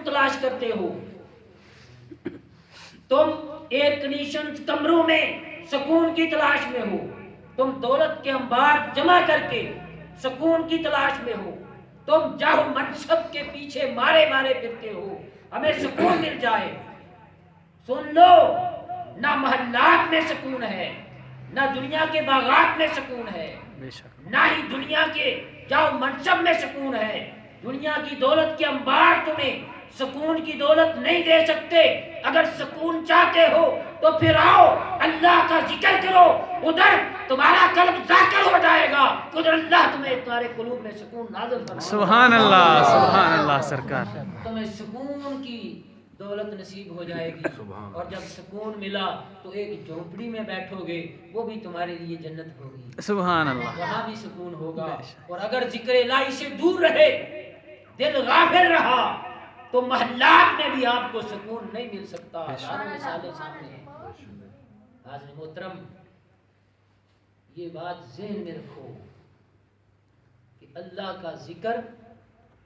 تلاش کرتے ہو؟ تم ایئر کنڈیشن کمروں میں سکون کی تلاش میں ہو، تم دولت کے انبار جمع کر کے سکون کی تلاش میں ہو، تم جاہ منصب کے پیچھے مارے مارے پھرتے ہو، ہمیں سکون مل جائے۔ سن لو، نہ محلات میں سکون ہے، نہ دنیا کے باغات میں سکون ہے، نہ ہی دنیا کے جاؤ منصب میں سکون ہے۔ دنیا کی دولت کے انبار تمہیں سکون کی دولت نہیں دے سکتے۔ اگر سکون چاہتے ہو تو پھر آؤ اللہ کا ذکر کرو، ادھر تمہارا قلب ذاکر ہو جائے گا، ادھر اللہ تمہیں تمہارے قلوب میں سکون نازل فرمائے گا۔ سبحان اللہ، سبحان اللہ سرکار۔ تمہیں سکون کی دولت نصیب ہو جائے گی، اور جب سکون ملا تو ایک جھونپڑی میں بیٹھو گے، وہ بھی تمہارے لیے جنت ہوگی، سبحان اللہ، وہاں بھی سکون ہوگا۔ اور اگر ذکر الہی سے دور رہے، دل غافل رہا، تو محلات میں بھی آپ کو سکون نہیں مل سکتا۔ ہزاروں مثالیں سامنے ہیں۔ حاضر محترم، یہ بات ذہن میں رکھو کہ اللہ کا ذکر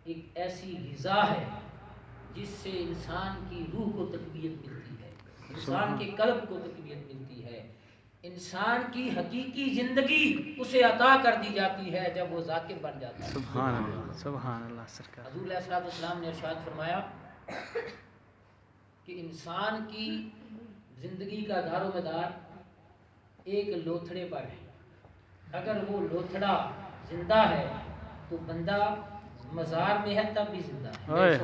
ایک ایسی غذا ہے جس سے انسان کی روح کو تقویت ملتی ہے، انسان کے قلب کو تقویت ملتی ہے، انسان کی حقیقی زندگی اسے عطا کر دی جاتی ہے جب وہ ذاکر بن جاتا ہے۔ سبحان اللہ، سبحان اللہ سرکار۔ حضور علیہ الصلوۃ والسلام نے ارشاد فرمایا کہ انسان کی زندگی کا دار و مدار ایک لوتھڑے پر ہے۔ اگر وہ لوتھڑا زندہ ہے تو بندہ مزار میں ہے تب بھی زندہ ہے،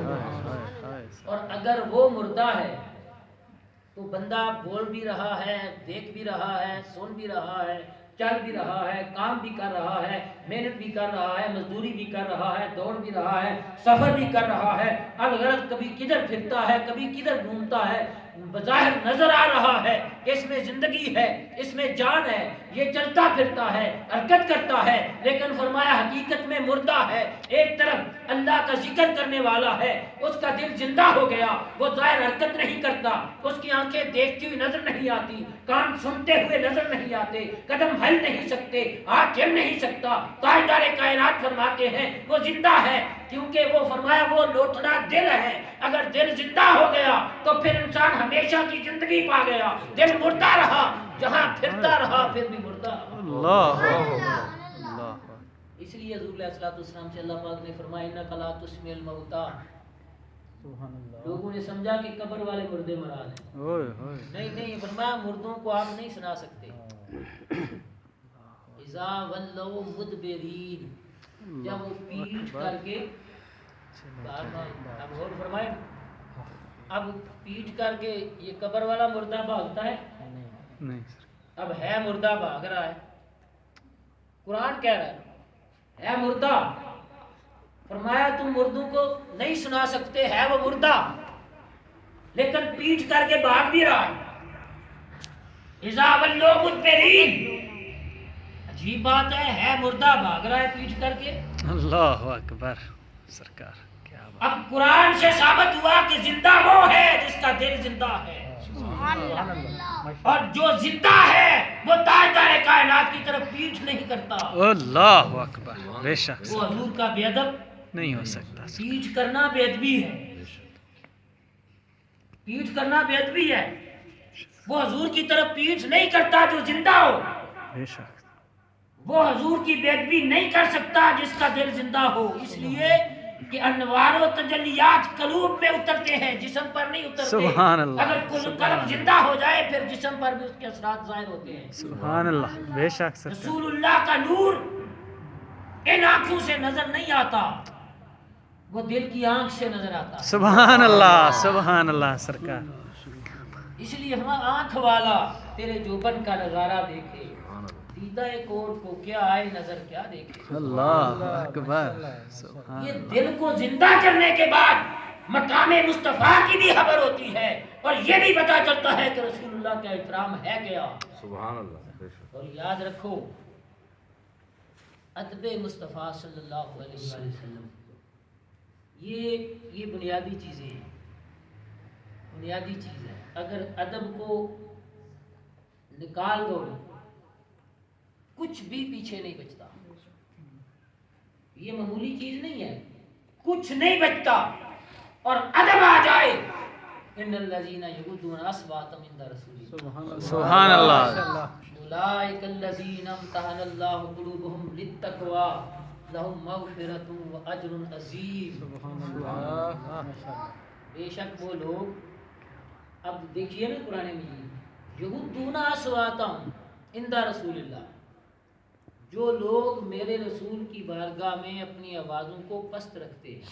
اور اگر وہ مردہ ہے تو بندہ بول بھی رہا ہے، دیکھ بھی رہا ہے، سن بھی رہا ہے، چل بھی رہا ہے، کام بھی کر رہا ہے، محنت بھی کر رہا ہے، مزدوری بھی کر رہا ہے، دوڑ بھی رہا ہے، سفر بھی کر رہا ہے، الغرض کبھی کدھر پھرتا ہے، کبھی کدھر گھومتا ہے، بظاہر نظر آ رہا ہے کہ اس میں زندگی ہے، اس میں جان ہے، یہ چلتا پھرتا ہے، حرکت کرتا ہے، لیکن فرمایا حقیقت میں مردہ ہے۔ ایک طرف اللہ کا ذکر کرنے والا ہے، اس کا دل زندہ ہو گیا، وہ ظاہر حرکت نہیں کرتا، اس کی آنکھیں دیکھتی ہوئی نظر نہیں آتی، کان سنتے ہوئے نظر نہیں آتے، قدم ہل نہیں سکتے، ہاتھ چل نہیں سکتا۔ تاجدار کائنات فرماتے ہیں وہ زندہ ہے، کیونکہ وہ فرمایا وہ لوٹنا دل ہے۔ اگر دل زندہ ہو گیا تو پھر انسان ہمیشہ کی زندگی پا گیا۔ دل مردہ رہا، جہاں پھرتا رہا پھر بھی مردہ رہا۔ اللہ، اس لیے حضور علیہ الصلوۃ والسلام سے اللہ پاک نے فرمایا انک لا تسمع الموتیٰ۔ لوگوں نے سمجھا کہ قبر والے مردے مراد ہیں، نہیں، فرمایا مردوں کو آپ نہیں سنا سکتے۔ اذا ولوا مدبرین، جب وہ پیٹ کر کے، اب غور فرمائیں، اب پیٹ کر کے یہ قبر والا مردہ بھاگتا ہے؟ نہیں، اب ہے مردہ بھاگ رہا ہے، قرآن کہہ رہا ہے مردہ۔ فرمایا تم مردوں کو نہیں سنا سکتے، ہے وہ مردہ لیکن پیٹ کر کے بھاگ بھی رہا ہے۔ اذا ولوا مدبرین، عجیب بات ہے مردہ بھاگ رہا ہے پیٹ کر کے۔ اللہ اکبر سرکار، کیا بات۔ اب قرآن سے ثابت ہوا کہ زندہ وہ ہے جس کا دل زندہ ہے، اور جو زندہ ہے وہ تاجدار کائنات کی طرف پیٹ نہیں کرتا۔ اللہ اکبر، بے شک وہ حضور کا بے ادب نہیں ہو سکتا۔ پیٹ کرنا بے ادبی ہے، پیٹ کرنا بے ادبی ہے۔ وہ حضور کی طرف پیٹ نہیں کرتا جو زندہ ہو، بے شک، وہ حضور کی بے ادبی نہیں کر سکتا جس کا دل زندہ ہو۔ اس لیے کہ انوار و تجلیات قلوب میں اترتے ہیں، جسم پر نہیں اترتے۔ سبحان اللہ، اگر قلب زندہ ہو جائے پھر جسم پر بھی اس کے اثرات ظاہر ہوتے ہیں۔ سبحان اللہ، بے شک سرکار۔ رسول اللہ کا نور ان آنکھوں سے نظر نہیں آتا، وہ دل کی آنکھ سے نظر آتا۔ سبحان اللہ، سبحان اللہ سرکار۔ اس لیے ہم آنکھ والا تیرے جوبن کا نظارہ دیکھے، دیدہ کوٹ کو کیا آئے نظر کیا دیکھے۔ اللہ اکبر، سبحان یہ اللہ۔ دل کو زندہ کرنے کے بعد مقام مصطفیٰ کی بھی خبر ہوتی ہے، اور یہ بھی پتا چلتا ہے کہ رسول اللہ کا احترام ہے کیا۔ سبحان اللہ۔ اور یاد رکھو ادب مصطفیٰ صلی اللہ علیہ وسلم، یہ بنیادی چیزیں ہیں، بنیادی چیز ہے۔ اگر ادب کو نکال دو کچھ بھی پیچھے نہیں بچتا، یہ معمولی چیز نہیں ہے، کچھ نہیں بچتا۔ اور ادب ان الذین یغضون اصواتهم عند رسول اللہ سبحان اللہ اولئک الذین امتحن اللہ قلوبهم للتقوی لهم مغفرۃ واجر عظیم. بے شک وہ لوگ، اب دیکھیے نا قرآن مجید، یغضون اصواتهم عند رسول اللہ، جو لوگ میرے رسول کی بارگاہ میں اپنی آوازوں کو پست رکھتے ہیں،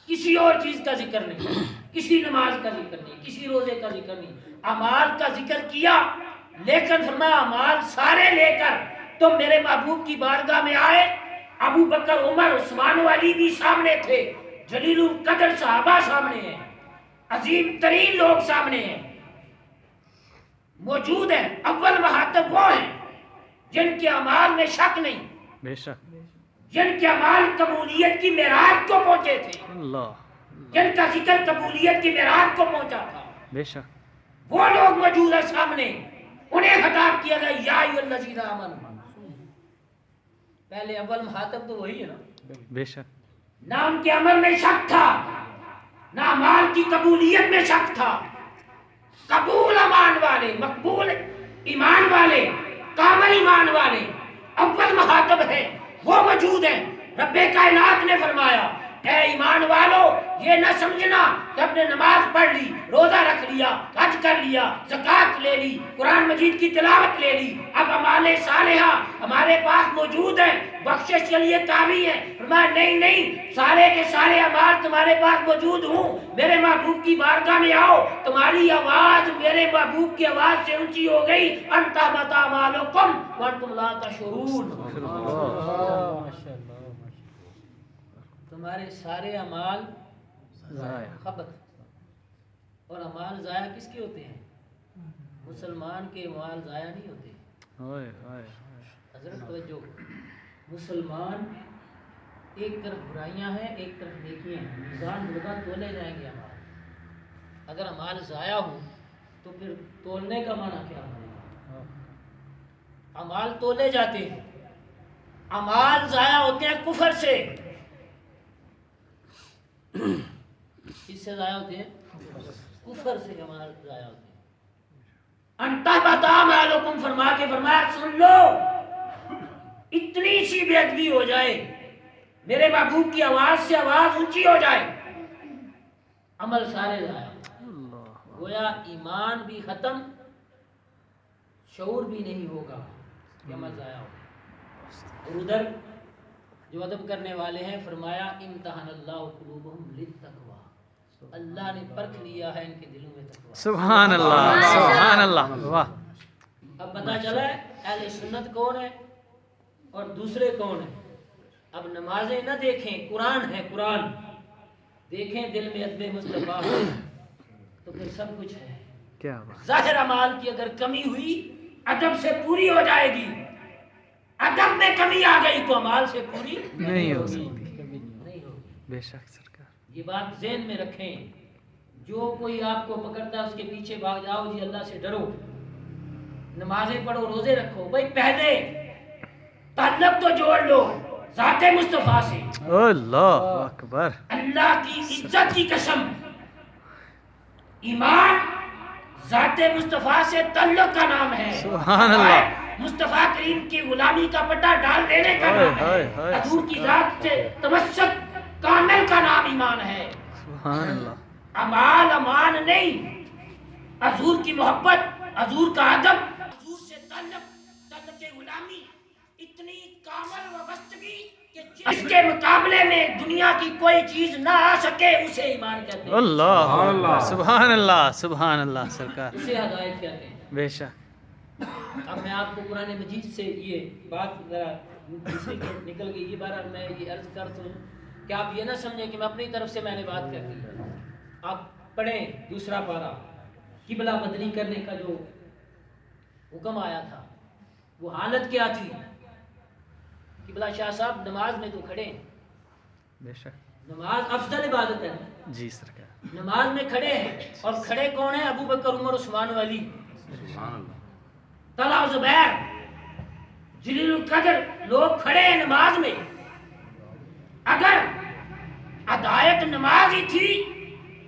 کسی اور چیز کا ذکر نہیں، کسی نماز کا ذکر نہیں، کسی روزے کا ذکر نہیں، اعمال کا ذکر کیا، لیکن فرمایا اعمال سارے لے کر تم میرے محبوب کی بارگاہ میں آئے. ابو بکر، عمر، عثمان و علی بھی سامنے تھے، جلیل القدر صحابہ سامنے ہیں، عظیم ترین لوگ سامنے ہیں، موجود ہیں. اول مخاطب وہ ہیں جن کے اعمال میں شک نہیں، بے شک جن کے اعمال قبولیت کی معراج کو پہنچے تھے، اللہ جن کا ذکر قبولیت کی معراج کو پہنچا تھا، بے شک وہ لوگ موجود ہیں سامنے. انہیں خطاب کیا گیا یا ایھا الذین آمنوا. پہلے اول مخاطب تو وہی ہے نا. بے شک نہ ان کے عمل میں شک تھا، نہ اعمال کی قبولیت میں شک تھا. قبول ایمان والے، مقبول ایمان والے، کامل ایمان والے اول مخاطب ہیں، وہ موجود ہیں. رب کائنات نے فرمایا اے ایمان والو، یہ نہ سمجھنا کہ اپنے نماز پڑھ لی، روزہ رکھ لیا، حج کر لیا، زکوٰۃ لے لی، قرآن مجید کی تلاوت لے لی، اب اعمال صالحہ ہمارے پاس موجود ہیں، بخشش کے لیے کافی ہے. فرمایا نہیں نہیں، سارے کے سارے اعمال تمہارے پاس موجود ہوں، میرے محبوب کی بارگاہ میں آؤ، تمہاری آواز میرے محبوب کی آواز سے اونچی ہو گئی. انت بتا اعمالکم وانتم لا تشعرون. تمہارے سارے اعمال خبت، اور اعمال ضائع کس کے ہوتے ہیں؟ مسلمان کے اعمال ضائع نہیں ہوتے. حضرت توجہ، مسلمان ایک طرف برائیاں ہیں، ایک طرف نیکیاں ہیں، میزان ہوگا، تولے جائیں گے اعمال. اگر اعمال ضائع ہو تو پھر تولنے کا معنی کیا ہے؟ اعمال تولے جاتے ہیں، اعمال ضائع ہوتے ہیں کفر سے. کس سے ضائع ہوتے ہیں؟ کفر سے اعمال ضائع ہوتے ہیں. انتہ بتا اعمالکم فرما کے فرمایا سن لو، اتنی سی بے ادبی ہو جائے، میرے محبوب کی آواز سے آواز اونچی ہو جائے، عمل سارے ضائع. گویا ایمان بھی ختم، شعور بھی نہیں ہوگا کہ عمل ضائع ہوگا. اور ادھر جو ادب کرنے والے ہیں فرمایا امتحن اللہ قلوبہم للتقوی، اللہ نے پرکھ لیا ہے ان کے دلوں میں تقوی. سبحان اللہ سبحان اللہ. واہ. اب پتہ چلا ہے اہل سنت کون ہے اور دوسرے کون ہیں. اب نمازیں نہ دیکھیں، قرآن ہے، قرآن دیکھیں، دل میں ادب مصطفیٰ ہے تو پھر سب کچھ ہے. کیا بات. ظاہر اعمال کی اگر کمی ہوئی ادب سے پوری ہو جائے گی، ادب میں کمی آ گئی تو اعمال سے پوری نہیں ہو ہوگی. سکتی. نہیں ہوگی. بے شک سرکار. یہ بات ذہن میں رکھیں. جو کوئی آپ کو پکڑتا ہے اس کے پیچھے بھاگ جاؤ، جی اللہ سے ڈرو، نمازیں پڑھو، روزے رکھو. بھائی پہلے تعلق تو جوڑ لو ذات مصطفیٰ سے. اللہ اکبر. اللہ کی عزت کی قسم، ایمان ذات مصطفیٰ سے تعلق کا نام ہے. سبحان اللہ. مصطفیٰ کریم کی غلامی کا پٹا ڈال دینے کا نام ہے. حضور کی ذات سے تمسک کامل کا نام ایمان ہے. سبحان اللہ. اعمال امان نہیں، حضور کی محبت، حضور کا ادب، حضور سے تعلق غلامی اتنی کامل وابستگی کہ جس کے مقابلے میں دنیا کی کوئی چیز نہ آ سکے اسے ایمان کہتے ہیں. اللہ سبحان اللہ سبحان اللہ سرکار. اسے ہدایت کہتے ہیں. بے شک. اب میں آپ کو قرآن مجید سے یہ بات ذرا نکل گئی، یہ بار میں یہ عرض کرتا ہوں کہ آپ یہ نہ سمجھیں کہ میں اپنی طرف سے میں نے بات کر دی. آپ پڑھیں دوسرا پارہ، قبلہ بدلی کرنے کا جو حکم آیا تھا وہ حالت کیا تھی. قبلہ شاہ صاحب نماز میں تو کھڑے ہیں، بے شک. نماز افضل عبادت ہے. جی سرکار. نماز میں کھڑے ہیں، اور کھڑے کون ہیں؟ ابو بکر، عمر، عثمان و علی، طلحہ و زبیر، جلیل القدر لوگ کھڑے ہیں نماز میں. اگر ہدایت نماز ہی تھی